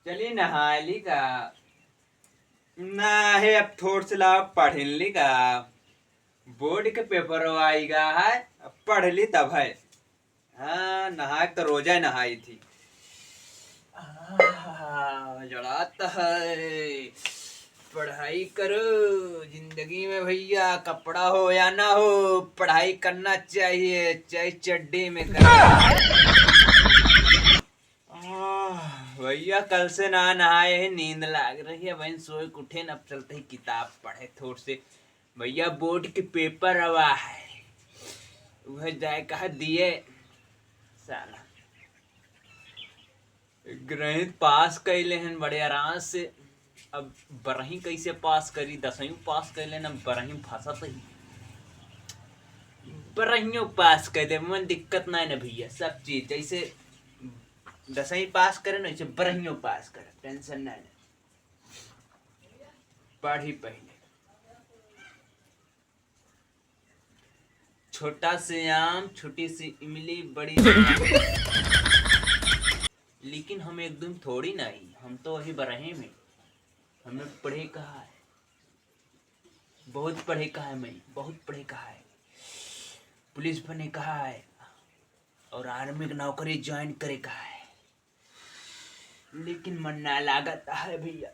चलिए नहा ली का ना है। अब थोड़ से ला पढ़ ली का बोर्ड के पेपर आएगा है। अब पढ़ ली तब है। हाँ नहा तो रोजा ही नहाई थी। जड़ाता है। पढ़ाई करो जिंदगी में भैया, कपड़ा हो या ना हो पढ़ाई करना चाहिए, चाहे चड्डी में करो। भैया कल से ना नहाए है, नींद लाग रही है। वहीं सोए उठे न, अब चलते ही किताब पढ़े थोड़ से। भैया बोर्ड के पेपर हवा है, वह जाए कहा दिए साला गणित पास कैले हैं बड़े आराम से। अब बरही कैसे पास करी, 10वीं पास कैले न, बरही फंसत ही बरहियों पास कर दे मन दिक्कत ना है ना भैया। सब चीज जैसे 10वीं पास करे ना वैसे बरहियों पास करे, टेंशन ना है। पढ़ी पहले छोटा से आम छोटी सी इमली बड़ी लेकिन हम एकदम थोड़ी नहीं, हम तो वही बरहे में। हमें पढ़े कहा है, बहुत पढ़े कहा है, मैं बहुत पढ़े कहा है। पुलिस बने कहा है और आर्मी की नौकरी ज्वाइन करे कहा है, लेकिन मन ना लागत है भैया।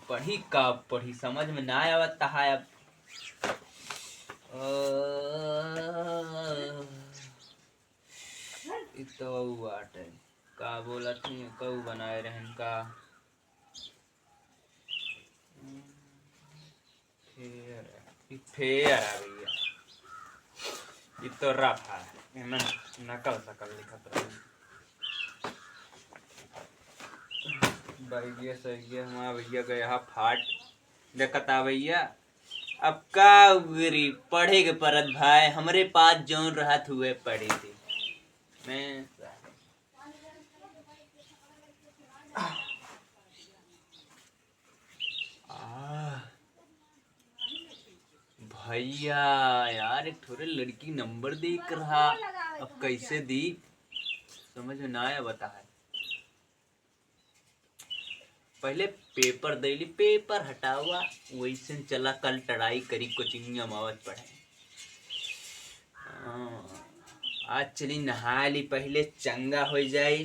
पढ़ी कब पढ़ी समझ में ना आवता है। अब तो वाटे का बोला थी कऊ बनाए रहन का फेयर है भैया। ये तो रफ है, मैं नकल सकल लिखत रही। भैया सही है हमारा भैया गया फाट देखता भैया। अब का उगरी पढ़े के परत भाई, हमरे पास जौन रहत हुए पढ़े थे। मैं भैया यार एक थोड़े लड़की नंबर देख रहा, अब कैसे दी समझ में ना आया बता है। पहले पेपर देली, पेपर हटा हुआ वैसे चला कल टड़ाई करी कोचिंग मावत पढ़े। आज चली नहा ली पहले चंगा हो जाए,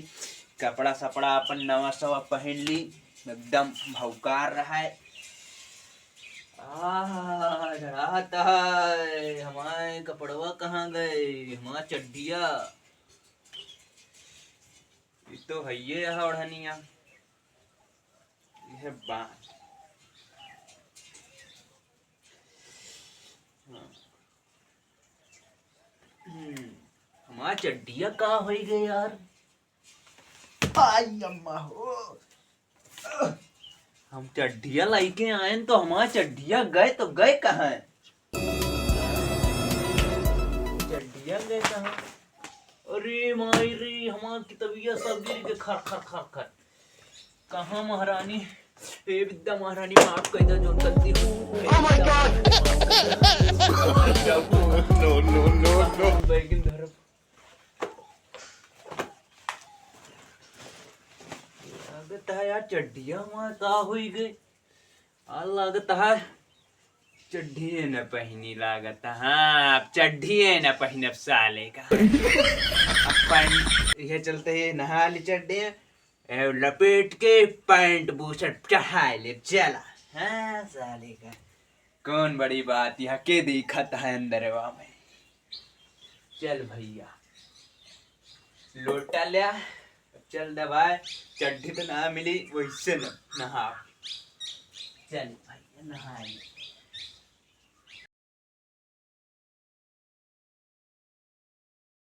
कपड़ा सपड़ा अपन नवा सवा पहन ली, एकदम भौकार रहा है। हमारे कपड़वा कहाँ गए, हमारा चड्डिया ये तो है ये है ओढ़निया। यह बात हमारा चड्डिया कहाँ हो गए यार। आई अम्मा हो, हम चड्डिया लाइके आए तो हमारा चड्डिया गए तो गए कहाँ है। चड्डिया गए कहाँ। अरे माई रे हमार की तबीयत सब गिर के खर खर खर खर। कहाँ महारानी, ए विद्या महारानी माफ कर दो जो गलती हो। Oh my god no no no no बैगिन धर लगता है यार चड्डिया वहाँ का हुई गई। लगता है चड्डी न पहनी लागत। हाँ अब चड्डी न पहनब साले का। पैंट ये चलते है नहा ली चड्डी लपेट के पैंट बूशर्ट चढ़ा ले चला। हाँ साले का कौन बड़ी बात, यहाँ के दिखत है अंदर में। चल भैया लोटा लिया, चल दबाए चड्डी तो ना मिली वैसे न नहा। चल भैया नहा।